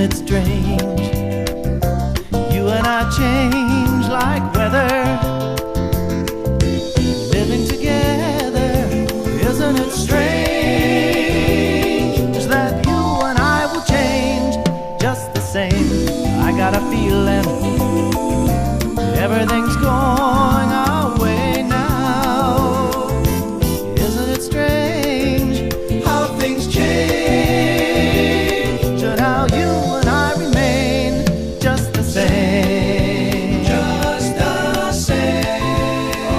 it strange? You and I change like weather, living together. Isn't it strange that you and I will change just the same? I got a feeling everything's going our way now. Isn't it strange how things change and how you and I remain just the same? Just the same.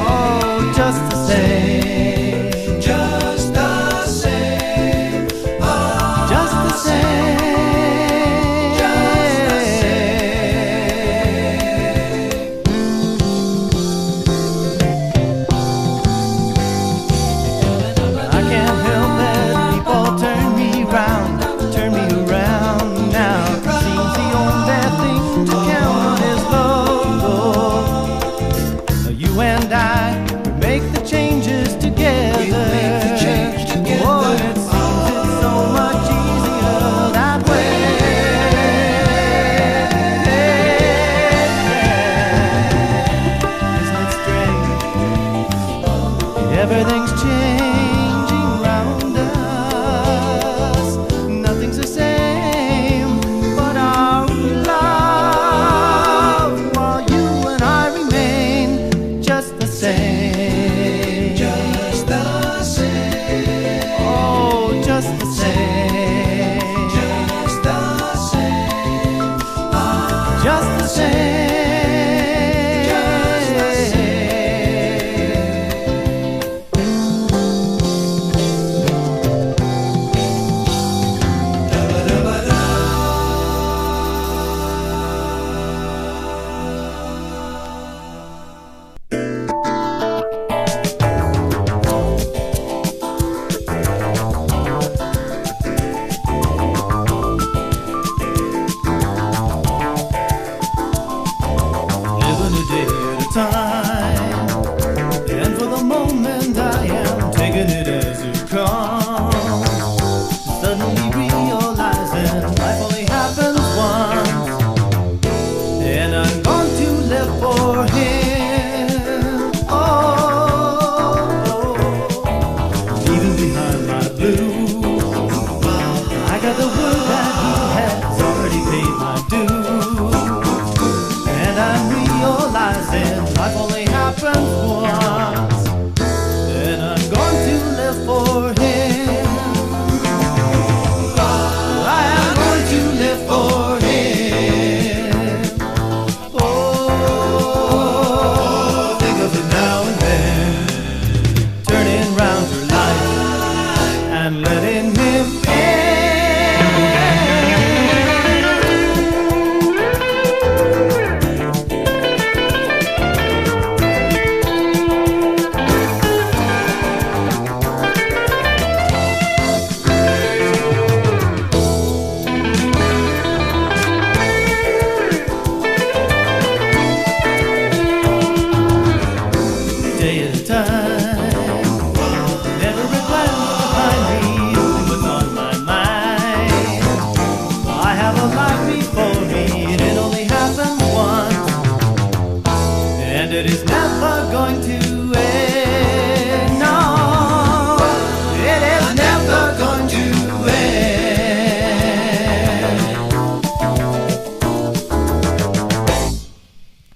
Oh, just the same. Just the same. Oh, just the same. Everything's changing round us. Nothing's the same but our love, while you and I remain just the same. Just the same. Oh, just the same. Just the same. Oh, just the same. Time, and for the moment I am taking it as it comes, suddenly realizing life only happens once, and I'm going to live for him. Oh, even behind my blues, I got the word that he has already paid my dues, and I'm realizing life only happens once, and I'm going to live for him. I am going to live for him. Oh, think of it now and then, turning round your life and letting him in. It is never going to end.